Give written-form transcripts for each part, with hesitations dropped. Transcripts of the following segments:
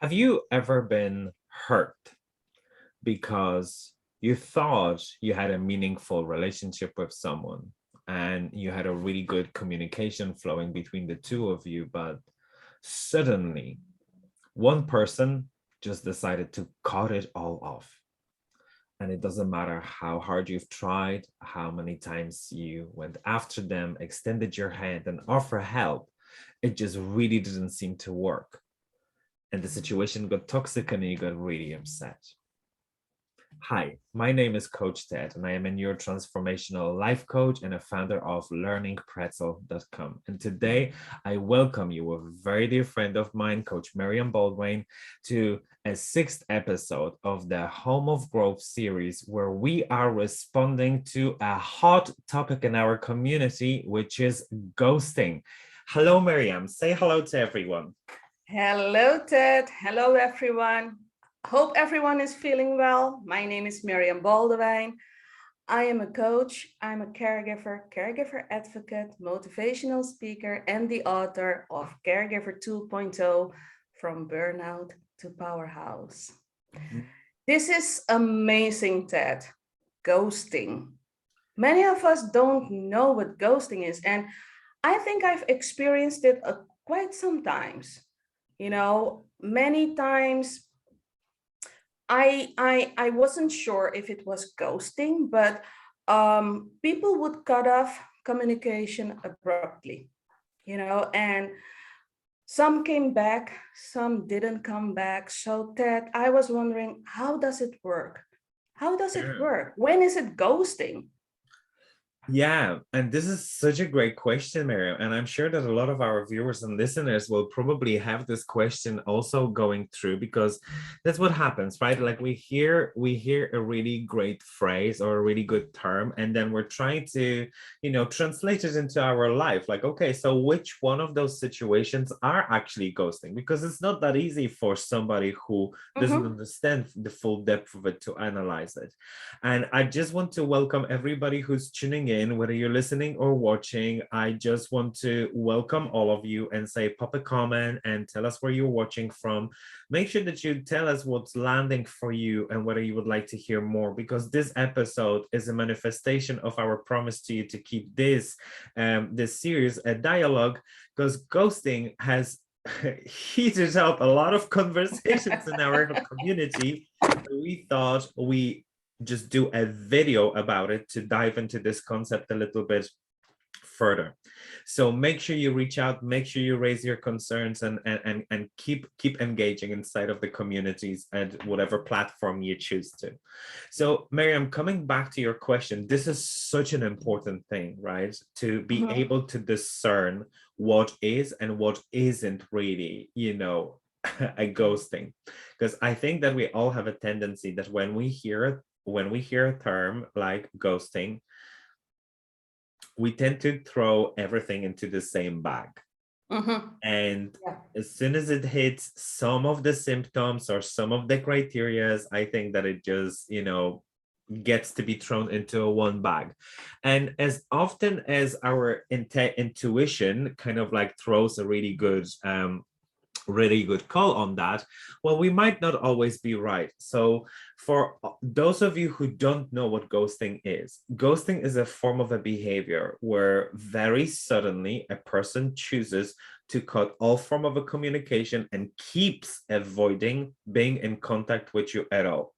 Have you ever been hurt because you thought you had a meaningful relationship with someone and you had a really good communication flowing between the two of you, but suddenly one person just decided to cut it all off? And it doesn't matter how hard you've tried, how many times you went after them, extended your hand and offer help, it just really didn't seem to work. And the situation got toxic and you got really upset. Hi, my name is Coach Ted, and I am a neurotransformational life coach and a founder of learningpretzel.com. And today I welcome you, a very dear friend of mine, Coach Miriam Baldwin, to a sixth episode of the Home of Growth series, where we are responding to a hot topic in our community, which is ghosting. Hello, Miriam. Say hello to everyone. Hello, Ted. Hello, everyone. Hope everyone is feeling well. My name is Miriam Baldwin. I am a coach, I'm a caregiver advocate, motivational speaker, and the author of Caregiver 2.0 From Burnout to Powerhouse. This is amazing, Ted. Ghosting. Many of us don't know what ghosting is, and I think I've experienced it quite sometimes. Many times I wasn't sure if it was ghosting, but people would cut off communication abruptly, and some came back, some didn't come back. So Ted, I was wondering, how does it work? How does it work? When is it ghosting? Yeah, and this is such a great question, Miriam. And I'm sure that a lot of our viewers and listeners will probably have this question also going through, because that's what happens, right? Like we hear a really great phrase or a really good term, and then we're trying to, translate it into our life. Like, okay, so which one of those situations are actually ghosting? Because it's not that easy for somebody who doesn't understand the full depth of it to analyze it. And I just want to welcome everybody who's tuning in, whether you're listening or watching. I just want to welcome all of you and say, pop a comment and tell us where you're watching from. Make sure that you tell us what's landing for you and whether you would like to hear more, because this episode is a manifestation of our promise to you to keep this series a dialogue, because ghosting has heated up a lot of conversations in our community. We thought we just do a video about it to dive into this concept a little bit further. So make sure you reach out, make sure you raise your concerns, and keep engaging inside of the communities at whatever platform you choose to. So Miriam, coming back to your question, this is such an important thing, right? To be able to discern what is and what isn't really, a ghosting. Because I think that we all have a tendency that when we hear a term like ghosting, we tend to throw everything into the same bag. And as soon as it hits some of the symptoms or some of the criterias, I think that it just, gets to be thrown into a one bag. And as often as our intuition kind of like throws a really good call on that, well, we might not always be right. So for those of you who don't know what ghosting is a form of a behavior where very suddenly a person chooses to cut all form of a communication and keeps avoiding being in contact with you at all.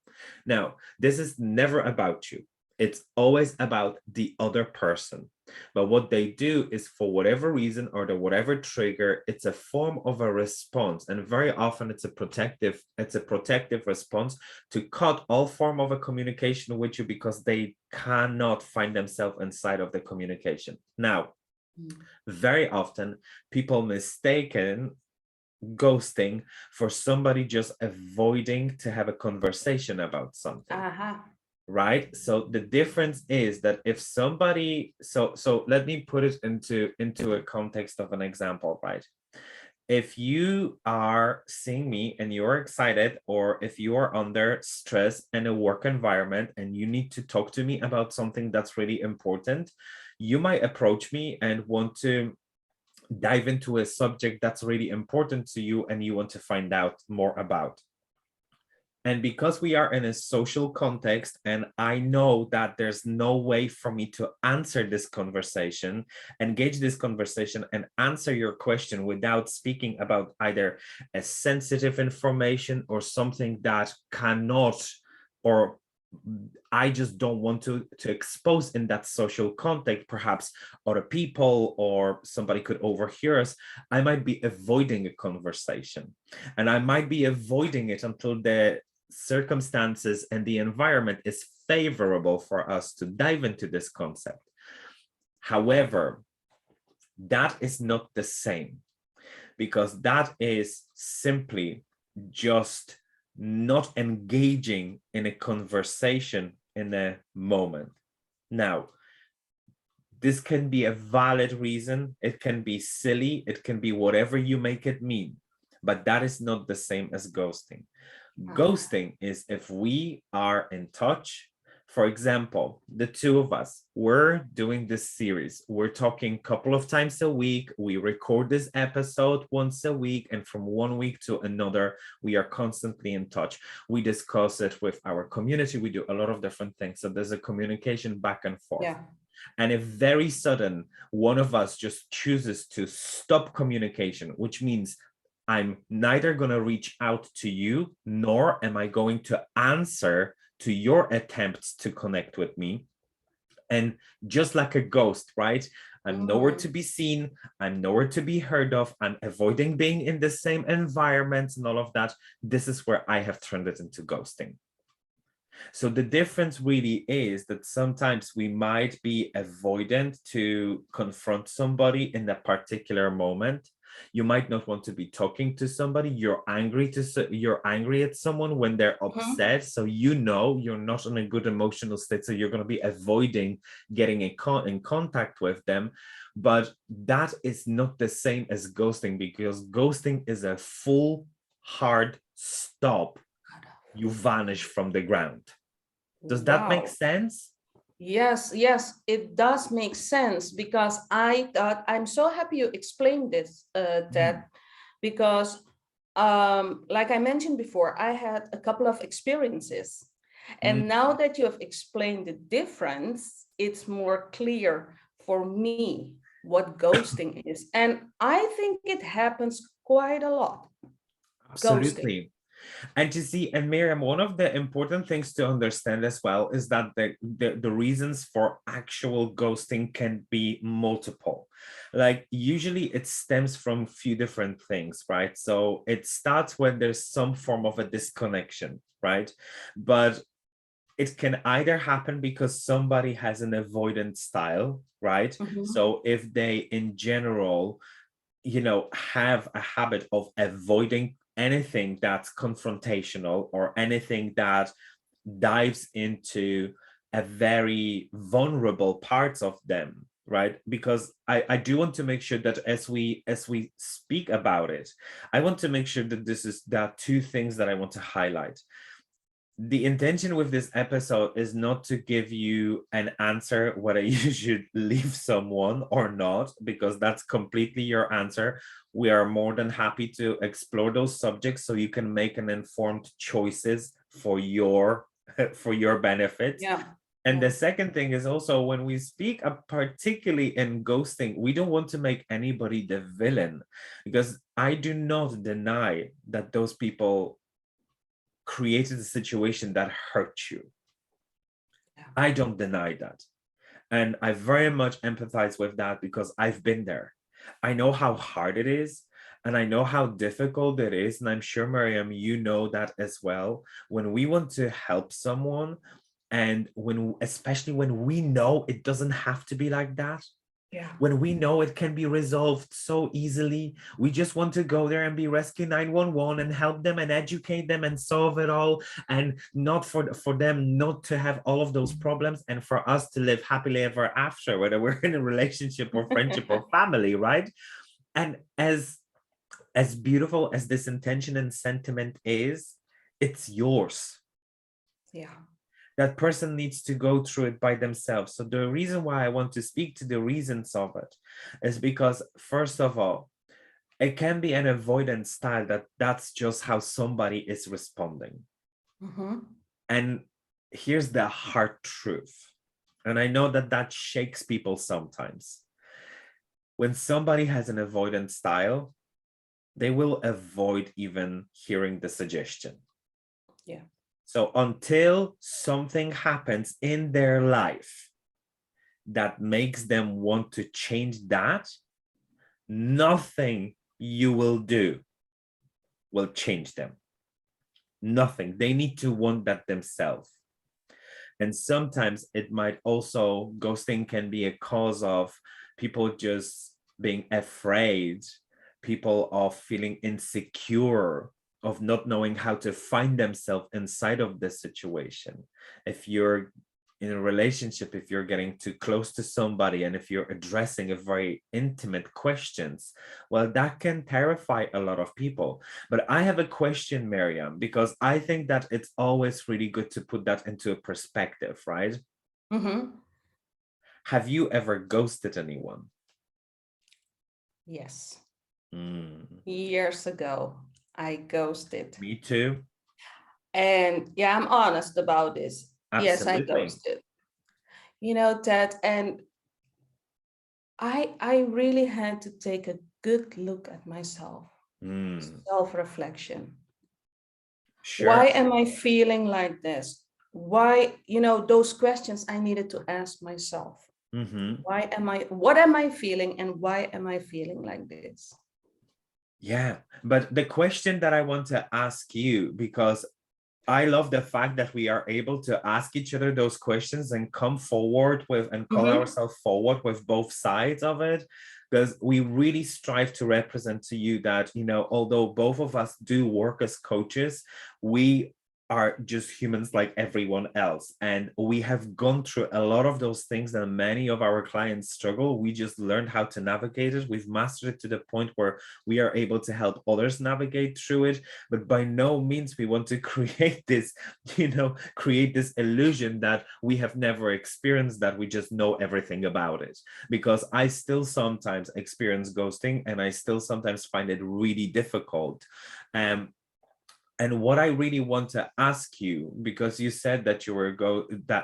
Now, this is never about you. It's always about the other person. But what they do is, for whatever reason or the whatever trigger, it's a form of a response. And very often it's a protective response to cut all form of a communication with you, because they cannot find themselves inside of the communication. Now, very often people mistaken ghosting for somebody just avoiding to have a conversation about something. Right? So the difference is that if somebody, so let me put it into a context of an example, right? If you are seeing me and you're excited, or if you are under stress in a work environment and you need to talk to me about something that's really important, you might approach me and want to dive into a subject that's really important to you and you want to find out more about. And because we are in a social context, and I know that there's no way for me to answer this conversation, engage this conversation, and answer your question without speaking about either a sensitive information or something that cannot, or I just don't want to expose in that social context, perhaps other people or somebody could overhear us, I might be avoiding a conversation. And I might be avoiding it until the circumstances and the environment is favorable for us to dive into this concept. However, that is not the same, because that is simply just not engaging in a conversation in a moment. Now, this can be a valid reason, it can be silly, it can be whatever you make it mean, but that is not the same as ghosting. Ghosting is if we are in touch. For example, the two of us, we're doing this series. We're talking a couple of times a week. We record this episode once a week, and from one week to another, we are constantly in touch. We discuss it with our community. We do a lot of different things. So there's a communication back and forth. Yeah. And if very sudden, one of us just chooses to stop communication, which means I'm neither going to reach out to you, nor am I going to answer to your attempts to connect with me. And just like a ghost, right? I'm nowhere to be seen. I'm nowhere to be heard of. I'm avoiding being in the same environment and all of that. This is where I have turned it into ghosting. So the difference really is that sometimes we might be avoidant to confront somebody in a particular moment. You might not want to be talking to somebody. You're angry at someone when they're upset. So you know you're not in a good emotional state. So you're going to be avoiding getting in contact with them. But that is not the same as ghosting, because ghosting is a full hard stop. You vanish from the ground. Does that make sense? Yes, it does make sense, because I thought, I'm so happy you explained this, Ted, because like I mentioned before, I had a couple of experiences. And now that you have explained the difference, it's more clear for me what ghosting is. And I think it happens quite a lot. Absolutely. Ghosting. And you see, and Miriam, one of the important things to understand as well is that the reasons for actual ghosting can be multiple. Like usually it stems from a few different things, right? So it starts when there's some form of a disconnection, right? But it can either happen because somebody has an avoidant style, right? So if they in general, have a habit of avoiding anything that's confrontational or anything that dives into a very vulnerable parts of them, right? Because I do want to make sure that as we speak about it, I want to make sure that there are two things that I want to highlight. The intention with this episode is not to give you an answer whether you should leave someone or not, because that's completely your answer. We are more than happy to explore those subjects so you can make an informed choices for your benefit. Yeah. And the second thing is also, when we speak particularly in ghosting, we don't want to make anybody the villain, because I do not deny that those people created a situation that hurt you. I don't deny that. And I very much empathize with that, because I've been there. I know how hard it is, and I know how difficult it is. And I'm sure, Miriam, you know that as well. When we want to help someone, and especially when we know it doesn't have to be like that, when we know it can be resolved so easily, we just want to go there and be Rescue 911 and help them and educate them and solve it all, and not for them not to have all of those problems, and for us to live happily ever after, whether we're in a relationship or friendship or family, right? And as beautiful as this intention and sentiment is, it's yours. Yeah. That person needs to go through it by themselves. So the reason why I want to speak to the reasons of it is because, first of all, it can be an avoidance style that's just how somebody is responding. Mm-hmm. And here's the hard truth. And I know that shakes people sometimes. When somebody has an avoidance style, they will avoid even hearing the suggestion. Yeah. So until something happens in their life that makes them want to change that, nothing you will do will change them. Nothing. They need to want that themselves. And sometimes it might also, ghosting can be a cause of people just being afraid, people of feeling insecure, of not knowing how to find themselves inside of this situation. If you're in a relationship, if you're getting too close to somebody, and if you're addressing a very intimate questions, well, that can terrify a lot of people. But I have a question, Miriam, because I think that it's always really good to put that into a perspective, right? Mm-hmm. Have you ever ghosted anyone? Yes. Mm, Years ago, I ghosted. me too. And yeah, I'm honest about this. Yes, I Absolutely. ghosted. You know, Ted, and I really had to take a good look at myself, Mm, self-reflection. sure. Why am I feeling like this? Why, those questions I needed to ask myself. Mm-hmm. What am I feeling and why am I feeling like this? Yeah. But the question that I want to ask you, because I love the fact that we are able to ask each other those questions and come forward with and call Mm-hmm. ourselves forward with both sides of it, because we really strive to represent to you that, although both of us do work as coaches, we are just humans like everyone else. And we have gone through a lot of those things that many of our clients struggle. We just learned how to navigate it. We've mastered it to the point where we are able to help others navigate through it. But by no means we want to create this, create this illusion that we have never experienced, that we just know everything about it. Because I still sometimes experience ghosting, and I still sometimes find it really difficult. And what I really want to ask you, because you said that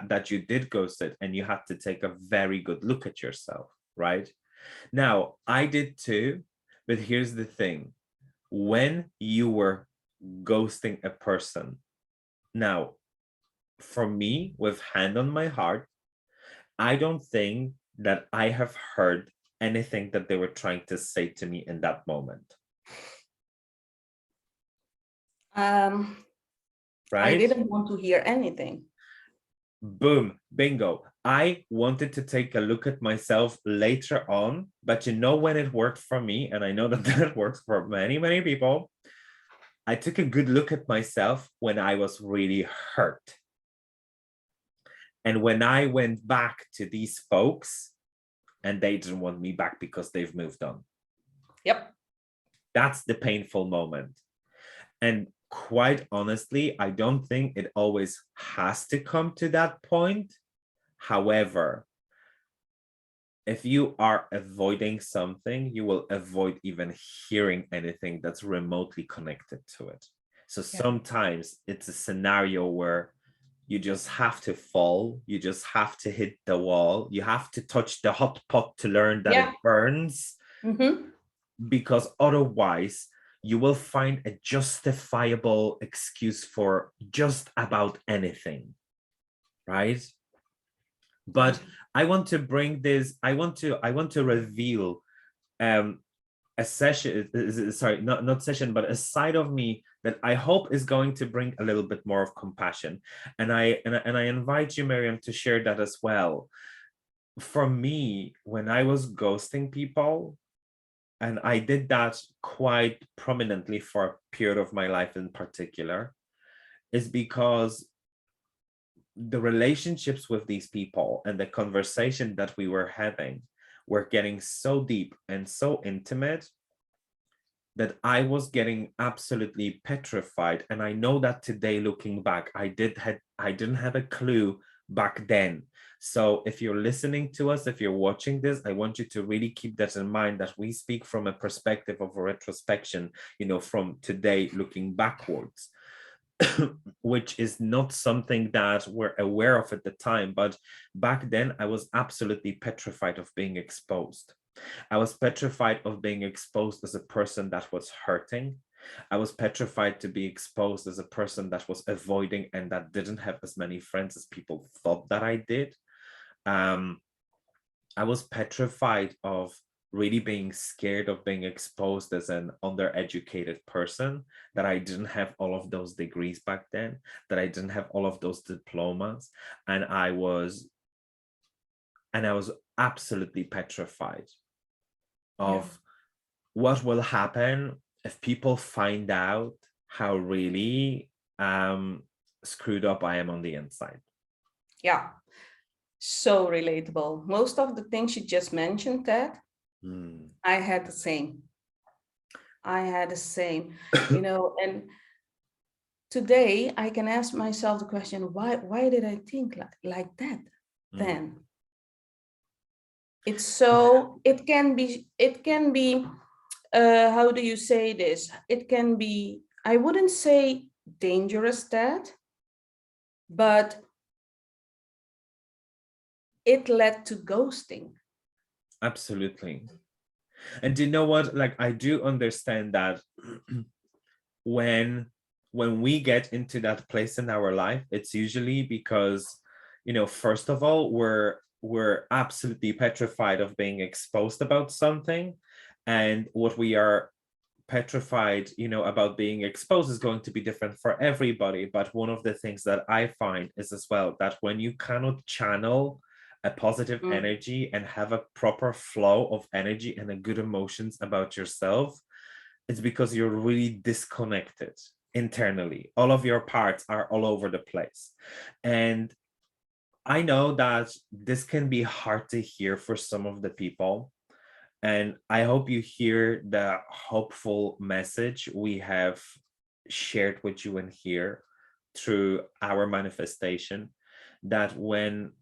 that you did ghost it and you had to take a very good look at yourself, right? Now, I did too, but here's the thing. When you were ghosting a person, now, for me, with hand on my heart, I don't think that I have heard anything that they were trying to say to me in that moment, Um, I right? didn't want to hear anything. Boom, bingo. I wanted to take a look at myself later on, but when it worked for me, and I know that that works for many, many people, I took a good look at myself when I was really hurt. And when I went back to these folks, and they didn't want me back because they've moved on. Yep. That's the painful moment. And quite honestly, I don't think it always has to come to that point. However, if you are avoiding something, you will avoid even hearing anything that's remotely connected to it. So Yeah. sometimes it's a scenario where you just have to fall, you just have to hit the wall, you have to touch the hot pot to learn that Yeah. it burns, Mm-hmm. because otherwise you will find a justifiable excuse for just about anything, right? Yeah. But I want to bring this, I want to reveal a session, sorry, not session, but a side of me that I hope is going to bring a little bit more of compassion. And I invite you, Miriam, to share that as well. For me, when I was ghosting people, and I did that quite prominently for a period of my life in particular, is because the relationships with these people and the conversation that we were having were getting so deep and so intimate that I was getting absolutely petrified. And I know that today, looking back, I didn't have a clue back then. So if you're listening to us, if you're watching this, I want you to really keep that in mind, that we speak from a perspective of a retrospection, from today looking backwards. Which is not something that we're aware of at the time. But back then, I was absolutely petrified of being exposed. I was petrified of being exposed as a person that was hurting. I was petrified to be exposed as a person that was avoiding and that didn't have as many friends as people thought that I did. Um, I was petrified of really being scared of being exposed as an undereducated person, that I didn't have all of those degrees back then, that I didn't have all of those diplomas. And I was absolutely petrified Yeah. of what will happen if people find out how really screwed up I am on the inside. Yeah. So relatable. Most of the things you just mentioned, Ted, Mm. I had the same. I had the same, and today I can ask myself the question, why did I think like that Mm. then? It's so it can be how do you say this? It can be, I wouldn't say dangerous, that, but it led to ghosting. Absolutely. And you know what? Like, I do understand that when we get into that place in our life, it's usually because, first of all, we're absolutely petrified of being exposed about something. And what we are petrified, about being exposed is going to be different for everybody. But one of the things that I find is as well that when you cannot channel a positive Mm, energy and have a proper flow of energy and a good emotions about yourself, it's because you're really disconnected internally. All of your parts are all over the place. And I know that this can be hard to hear for some of the people. And I hope you hear the hopeful message we have shared with you in here through our manifestation, that when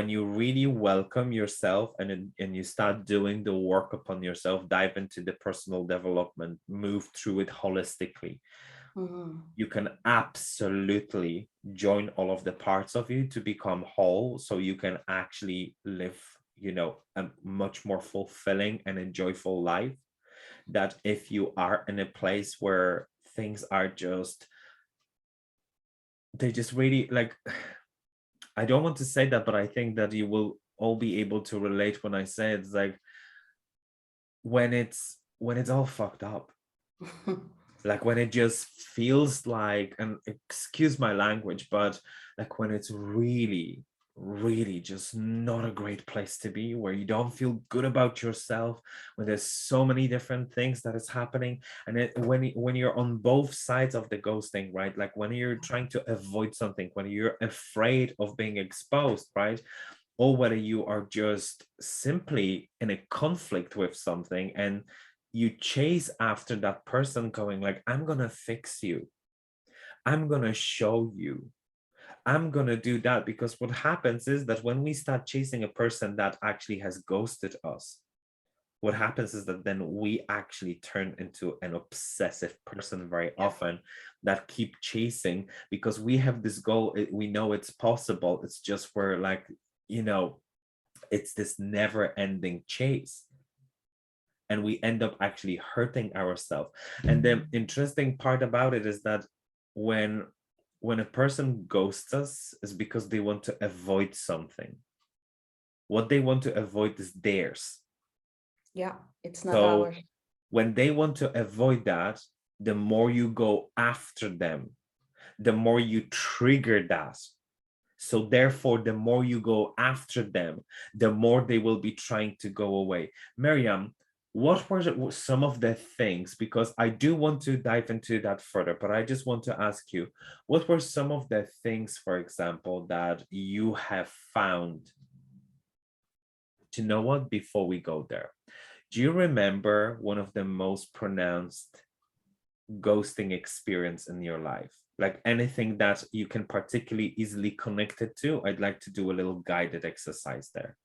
you really welcome yourself and you start doing the work upon yourself, dive into the personal development, move through it holistically, mhm. you can absolutely join all of the parts of you to become whole, so you can actually live, a much more fulfilling and enjoyable life. That if you are in a place where things are just, they just really like, I don't want to say that, but I think that you will all be able to relate when I say it's like when it's all fucked up, like when it just feels like, and excuse my language, but like when it's really really just not a great place to be, where you don't feel good about yourself, when there's so many different things that is happening. And when you're on both sides of the ghosting, right, like when you're trying to avoid something, when you're afraid of being exposed, right, or whether you are just simply in a conflict with something and you chase after that person going like, I'm gonna fix you, I'm gonna show you, I'm gonna do that. Because what happens is that when we start chasing a person that actually has ghosted us, what happens is that then we actually turn into an obsessive person very Yeah. often, that keep chasing because we have this goal, we know it's possible, it's just we're like, you know it's this never ending chase, and we end up actually hurting ourselves. And the interesting part about it is that when a person ghosts us is because they want to avoid something. What they want to avoid is theirs. Yeah, it's not So ours. when they want to avoid that, the more you go after them, the more you trigger that. So therefore, the more you go after them, the more they will be trying to go away. Miriam, what were some of the things, because I do want to dive into that further, but I just want to ask you, what were some of the things, for example, that you have found, to know what, before we go there, Do you remember one of the most pronounced ghosting experience in your life? Like anything that you can particularly easily connect it to? I'd like to do a little guided exercise there.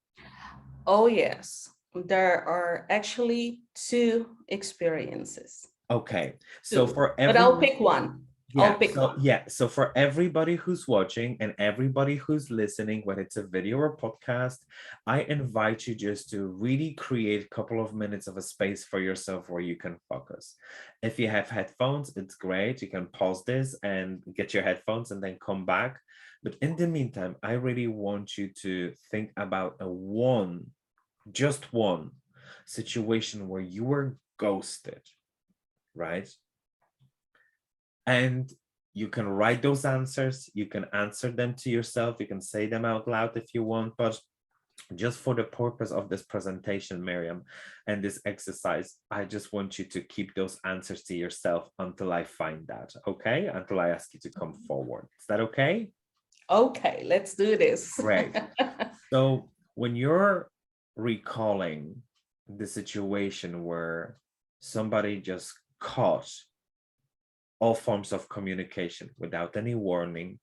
Oh, yes. There are actually two experiences. Okay, so Two. for But I'll everyone, pick one. I'll pick one. so for everybody who's watching and everybody who's listening, whether it's a video or podcast, I invite you just to really create a couple of minutes of a space for yourself where you can focus. If you have headphones, it's great. You can pause this and get your headphones and then come back. But in the meantime, I really want you to think about just one situation where you were ghosted, right? And you can write those answers, you can answer them to yourself, you can say them out loud if you want, but just for the purpose of this presentation, Miriam, and this exercise, I just want you to keep those answers to yourself until I find that, okay? Until I ask you to come forward. Is that okay? Okay, let's do this. Great. So when you're recalling the situation where somebody just caught all forms of communication without any warning,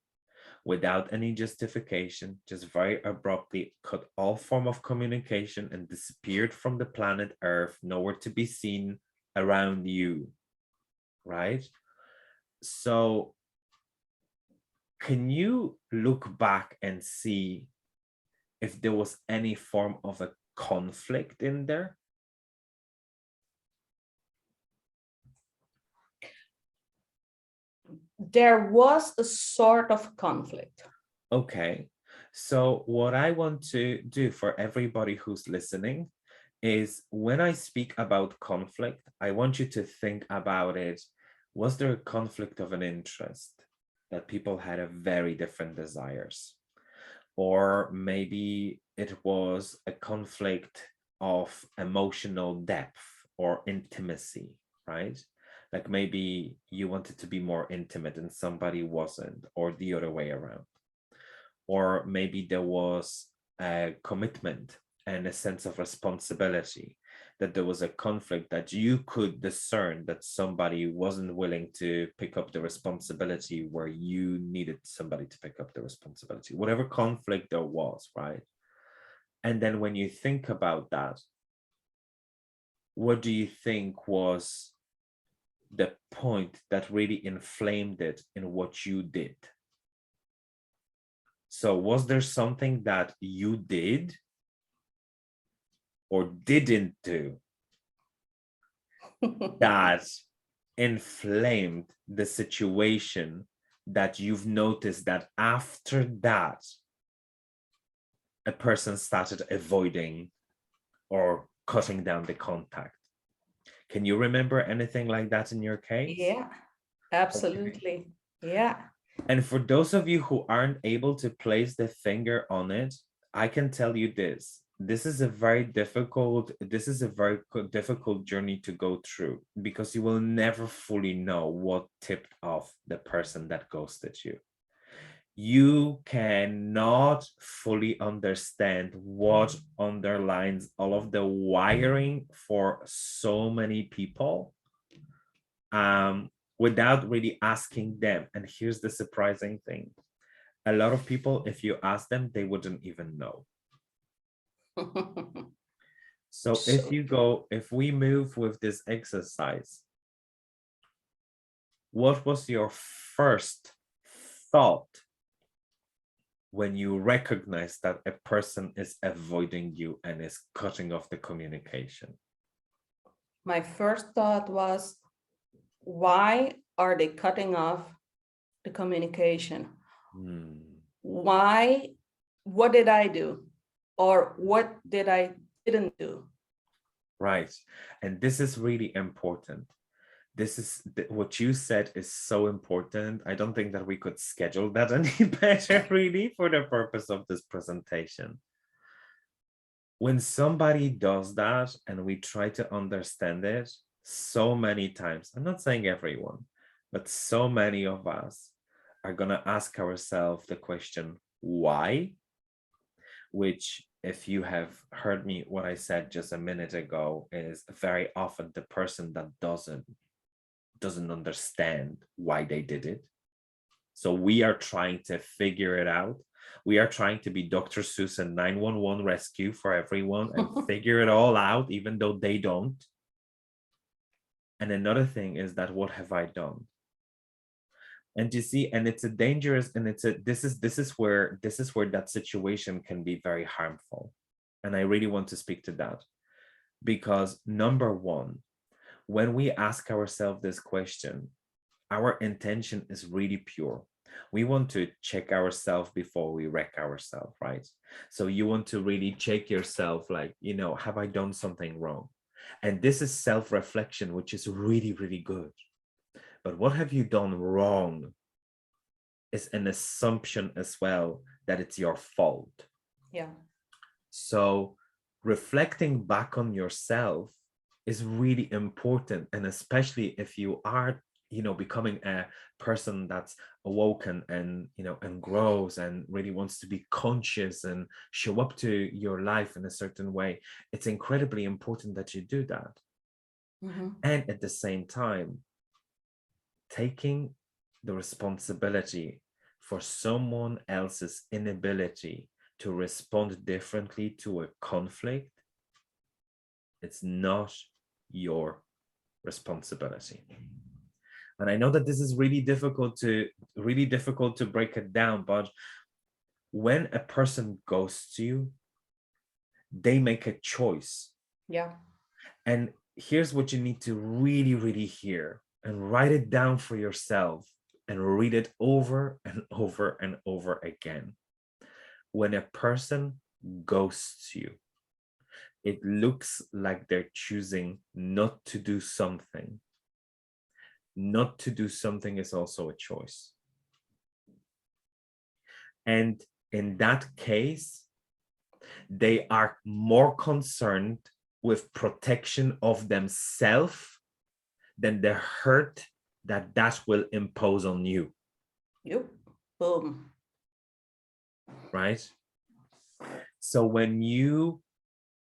without any justification, just very abruptly cut all form of communication and disappeared from the planet Earth, nowhere to be seen around you, right? So can you look back and see if there was any form of a conflict in there? There was a sort of conflict. Okay, so what I want to do for everybody who's listening is when I speak about conflict, I want you to think about it. Was there a conflict of an interest that people had a very different desires? Or maybe it was a conflict of emotional depth or intimacy, right? Like maybe you wanted to be more intimate and somebody wasn't, or the other way around. Or maybe there was a commitment and a sense of responsibility, that there was a conflict that you could discern that somebody wasn't willing to pick up the responsibility where you needed somebody to pick up the responsibility, whatever conflict there was, right? And then when you think about that, what do you think was the point that really inflamed it in what you did? So was there something that you did or didn't do that inflamed the situation, that you've noticed that after that a person started avoiding or cutting down the contact? Can you remember anything like that in your case? Yeah, absolutely. Okay. Yeah. And for those of you who aren't able to place the finger on it, I can tell you this. This is a very difficult journey to go through, because you will never fully know what tipped off the person that ghosted you. You cannot fully understand what underlines all of the wiring for so many people without really asking them. And here's the surprising thing. A lot of people, if you ask them, they wouldn't even know. So if we move with this exercise, what was your first thought when you recognize that a person is avoiding you and is cutting off the communication? My first thought was, why are they cutting off the communication? Why? What did I do? Or what did I didn't do? Right. And this is really important. This is what you said is so important. I don't think that we could schedule that any better, really, for the purpose of this presentation. When somebody does that and we try to understand it, so many times, I'm not saying everyone, but so many of us are going to ask ourselves the question, why? Which if you have heard me, what I said just a minute ago is very often the person that doesn't understand why they did it. So we are trying to figure it out. We are trying to be Dr. Seuss and 911 rescue for everyone and figure it all out, even though they don't. And another thing is that, what have I done? And you see, and it's a dangerous, and this is where that situation can be very harmful. And I really want to speak to that, because number one, when we ask ourselves this question, our intention is really pure. We want to check ourselves before we wreck ourselves, right? So you want to really check yourself, like, have I done something wrong? And this is self-reflection, which is really, really good. But what have you done wrong is an assumption as well that it's your fault. Yeah. So reflecting back on yourself is really important. And especially if you are, becoming a person that's awoken and, and grows and really wants to be conscious and show up to your life in a certain way, it's incredibly important that you do that. Mm-hmm. And at the same time, taking the responsibility for someone else's inability to respond differently to a conflict, it's not your responsibility. And I know that this is really difficult to break it down, but when a person ghosts you, they make a choice. Yeah. And here's what you need to really, really hear and write it down for yourself and read it over and over and over again. When a person ghosts you, it looks like they're choosing not to do something. Not to do something is also a choice. And in that case, they are more concerned with protection of themselves than the hurt that will impose on you. Yep. Boom. Right? So when you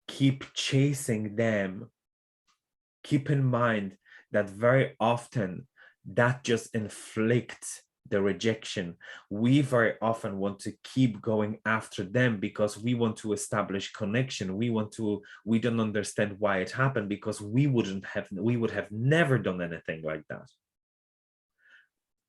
keep chasing them, keep in mind that very often that just inflicts the rejection. We very often want to keep going after them because we want to establish connection. We don't understand why it happened, because we would have never done anything like that.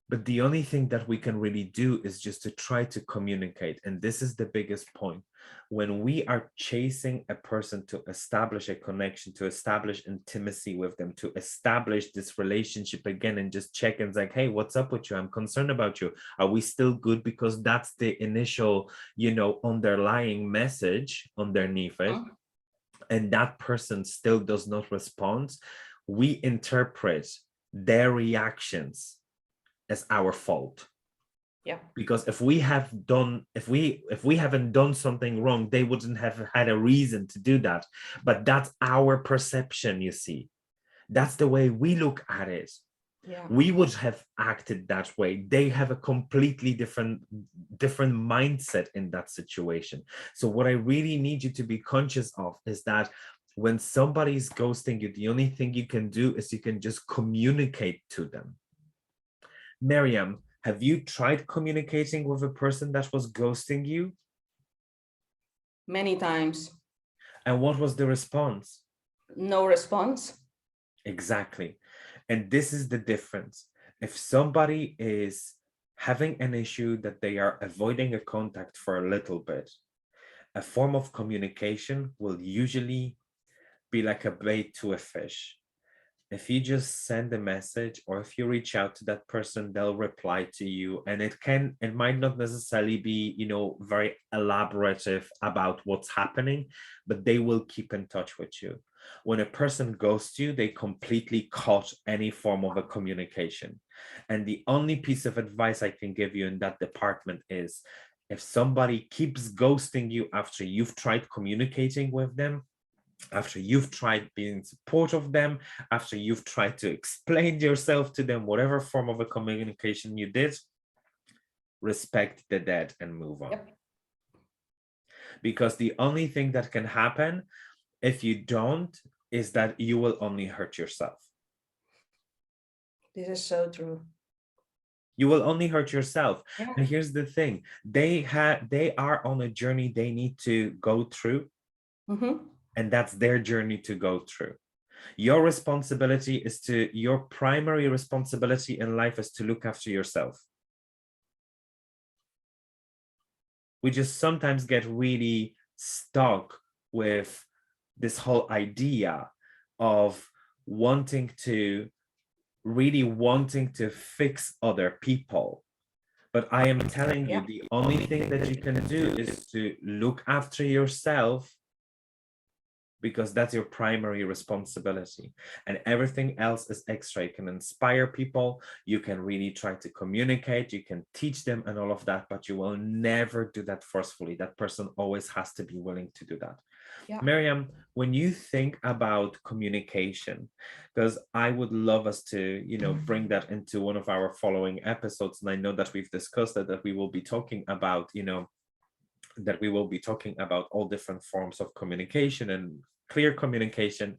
But the only thing that we can really do is just to try to communicate. And this is the biggest point. When we are chasing a person to establish a connection, to establish intimacy with them, to establish this relationship again, and just check and like, hey, what's up with you? I'm concerned about you. Are we still good? Because that's the initial, underlying message underneath it. Mm-hmm. And that person still does not respond. We interpret their reactions as our fault. Yeah. Because if we haven't done something wrong, they wouldn't have had a reason to do that. But that's our perception, you see. That's the way we look at it. Yeah. We would have acted that way. They have a completely different mindset in that situation. So what I really need you to be conscious of is that when somebody's ghosting you, the only thing you can do is you can just communicate to them. Miriam, have you tried communicating with a person that was ghosting you? Many times. And what was the response? No response. Exactly. And this is the difference. If somebody is having an issue that they are avoiding a contact for a little bit, a form of communication will usually be like a bait to a fish. If you just send a message, or if you reach out to that person, they'll reply to you, and it might not necessarily be, very elaborative about what's happening, but they will keep in touch with you. When a person ghosts you, they completely cut any form of a communication. And the only piece of advice I can give you in that department is, if somebody keeps ghosting you after you've tried communicating with them, after you've tried being supportive of them, after you've tried to explain yourself to them, whatever form of a communication you did, respect the dead and move on. Yep. because the only thing that can happen if you don't is that you will only hurt yourself. This is so true. You will only hurt yourself. Yeah. And here's the thing, they are on a journey they need to go through, and that's their journey to go through. Your responsibility is your primary responsibility in life is to look after yourself. We just sometimes get really stuck with this whole idea of wanting to fix other people. But I am telling you, the only thing that you can do is to look after yourself, because that's your primary responsibility, and everything else is extra. You can inspire people, you can really try to communicate, you can teach them and all of that, but you will never do that forcefully. That person always has to be willing to do that. Yeah. Miriam, when you think about communication, because I would love us to, bring that into one of our following episodes, and I know that we've discussed that we will be talking about, all different forms of communication and clear communication.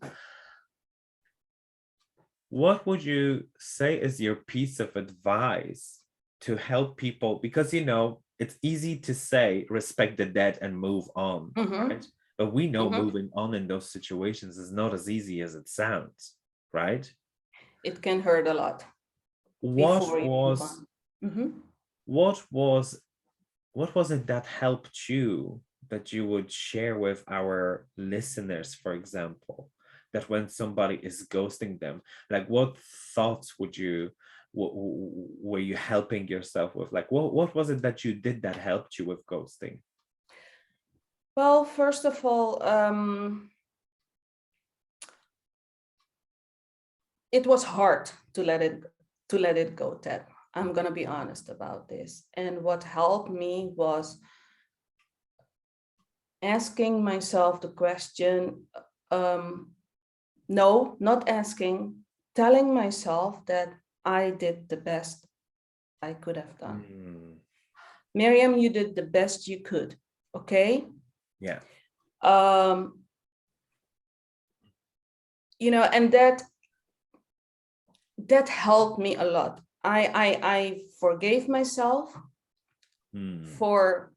What would you say is your piece of advice to help people? Because, it's easy to say respect the dead and move on, right? But we know moving on in those situations is not as easy as it sounds, right? It can hurt a lot. What was it that helped you, that you would share with our listeners, for example, that when somebody is ghosting them, like what thoughts were you helping yourself with? Like what was it that you did that helped you with ghosting? Well, first of all, it was hard to let it go, Ted. I'm gonna be honest about this. And what helped me was asking myself the question, no, not asking, telling myself that I did the best I could have done. Miriam, you did the best you could, okay? Yeah. And that helped me a lot. I forgave myself for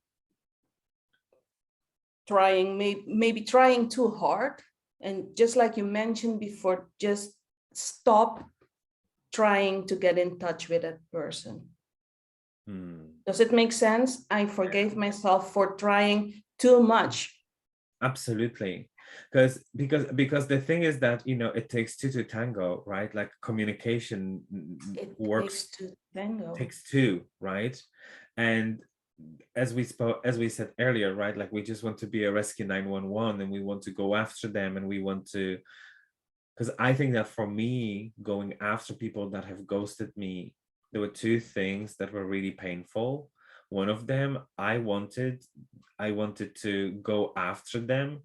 trying, maybe trying too hard. And just like you mentioned before, just stop trying to get in touch with that person. Does it make sense? I forgave myself for trying too much. Absolutely. Because the thing is that, it takes two to tango, right? Like communication takes two, right? And as we said earlier, right, like we just want to be a rescue 911, and we want to go after them, and we want to, because I think that for me, going after people that have ghosted me, there were two things that were really painful. One of them, I wanted to go after them.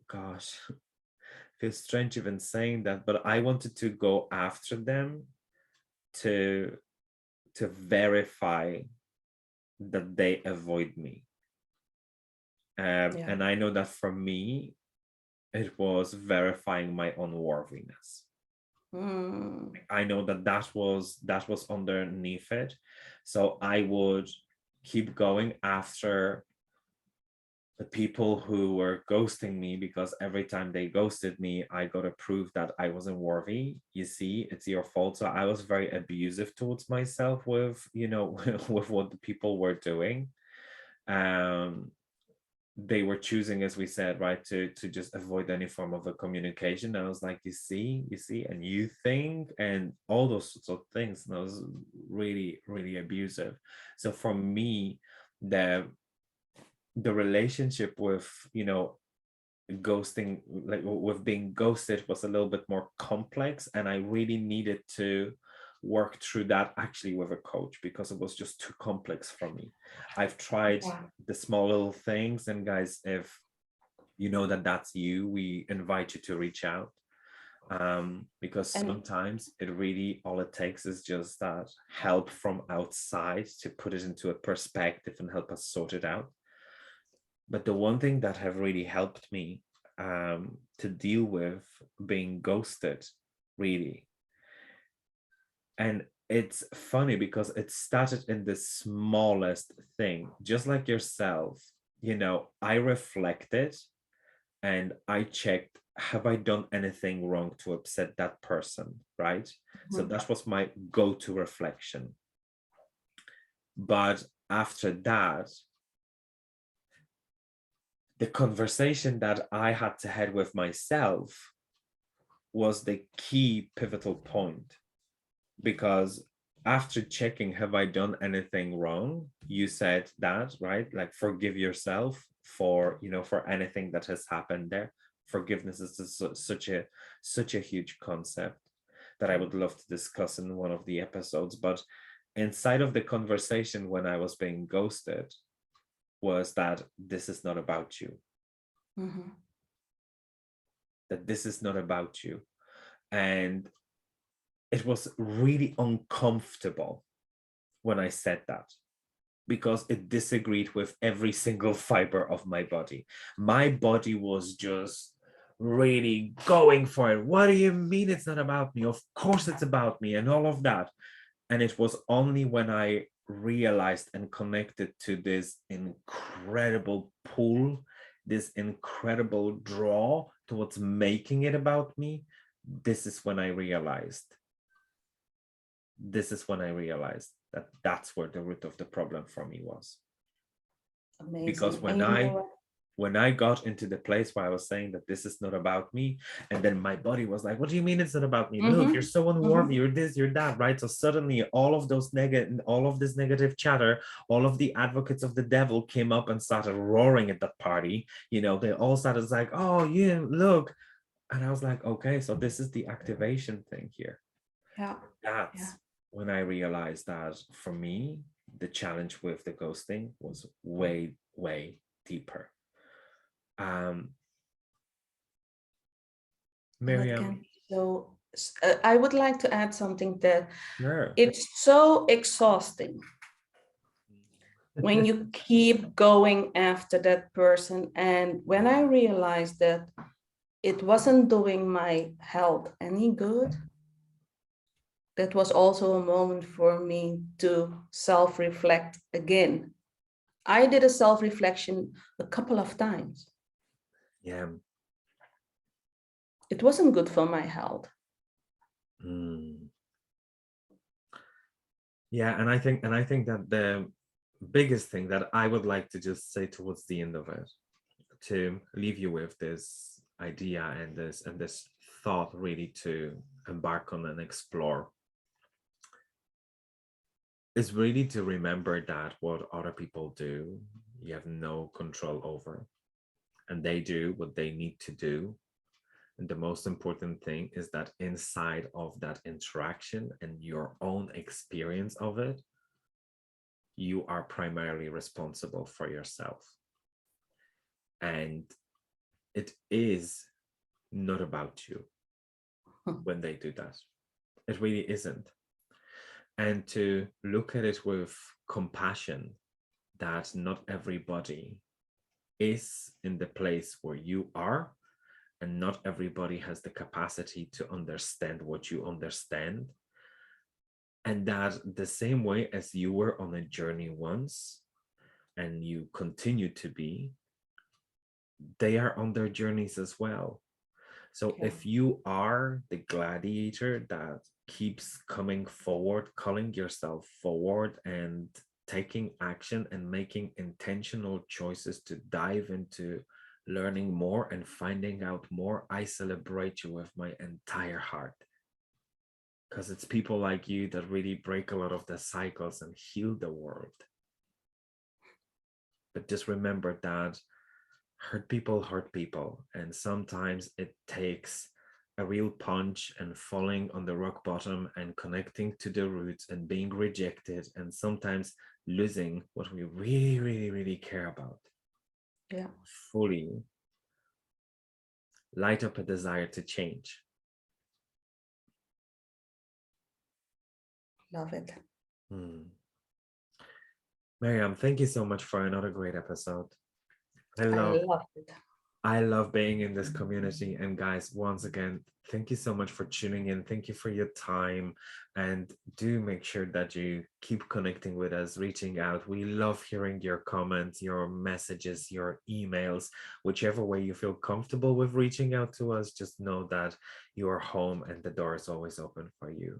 Gosh, feels strange even saying that, but I wanted to go after them to verify that they avoid me. And I know that for me, it was verifying my own worthiness. I know that was underneath it. So I would keep going after the people who were ghosting me, because every time they ghosted me, I got to prove that I wasn't worthy. You see, it's your fault. So I was very abusive towards myself with, with what the people were doing. They were choosing, as we said, right, to just avoid any form of a communication. I was like, you see, and you think, and all those sorts of things. And I was really, really abusive. So for me, the relationship with, ghosting, like with being ghosted, was a little bit more complex, and I really needed to work through that actually with a coach, because it was just too complex for me. I've tried the small little things, and guys, if you know that that's you, we invite you to reach out, because sometimes it really, all it takes is just that help from outside to put it into a perspective and help us sort it out. But the one thing that have really helped me to deal with being ghosted, really, and it's funny because it started in the smallest thing, just like yourself. I reflected and I checked, have I done anything wrong to upset that person, right? So Mhm. that was my go-to reflection. But after that, the conversation that I had to have with myself was the key pivotal point, because after checking, have I done anything wrong? You said that, right? Like forgive yourself for, for anything that has happened there. Forgiveness is such a huge concept that I would love to discuss in one of the episodes. But inside of the conversation when I was being ghosted was that this is not about you, Mhm. that this is not about you. And it was really uncomfortable when I said that, because it disagreed with every single fiber of my body. My body was just really going for it. What do you mean it's not about me? Of course it's about me, and all of that. And it was only when I realized and connected to this incredible pull, this incredible draw towards making it about me, this is when I realized that that's where the root of the problem for me was. Because Amazing. And when you know i what? when I got into the place where I was saying that this is not about me, and then my body was like, what do you mean it's not about me? Look, you're Mm-hmm. so unworthy, Mm-hmm. you're this, you're that, right? So suddenly all of this negative chatter, all of the advocates of the devil came up and started roaring at that party. They all started like, oh yeah, look. And I was like, okay, so this is the activation thing here. Yeah. Yeah. That's when I realized that for me, the challenge with the ghosting was way, way deeper. Um, And it can Miriam, be so. I would like to add something that sure. it's so exhausting when you keep going after that person. And when I realized that it wasn't doing my health any good, that was also a moment for me to self reflect again. I did a self reflection a couple of times. Yeah. It wasn't good for my health. Mm. Yeah, and I think that the biggest thing that I would like to just say towards the end of it, to leave you with this idea and this thought really to embark on and explore, is really to remember that what other people do, you have no control over, and they do what they need to do. And the most important thing is that inside of that interaction and your own experience of it, you are primarily responsible for yourself. And it is not about you when they do that. It really isn't. And to look at it with compassion, that not everybody is in the place where you are, and not everybody has the capacity to understand what you understand. And that the same way as you were on a journey once and you continue to be, they are on their journeys as well. So Yeah. if you are the gladiator that keeps coming forward, calling yourself forward and taking action and making intentional choices to dive into learning more and finding out more, I celebrate you with my entire heart. Because it's people like you that really break a lot of the cycles and heal the world. But just remember that hurt people, and sometimes it takes a real punch and falling on the rock bottom and connecting to the roots and being rejected, and sometimes losing what we really, really, really care about. Yeah. Fully light up a desire to change. Love it. Miriam, thank you so much for another great episode. I I love love it. I love being in this community. And guys, once again, thank you so much for tuning in. Thank you for your time. And do make sure that you keep connecting with us, reaching out. We love hearing your comments, your messages, your emails, whichever way you feel comfortable with reaching out to us. Just know that you are home and the door is always open for you.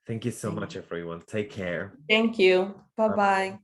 Thank you so much, everyone. Take care. Thank you. Bye Bye bye. bye.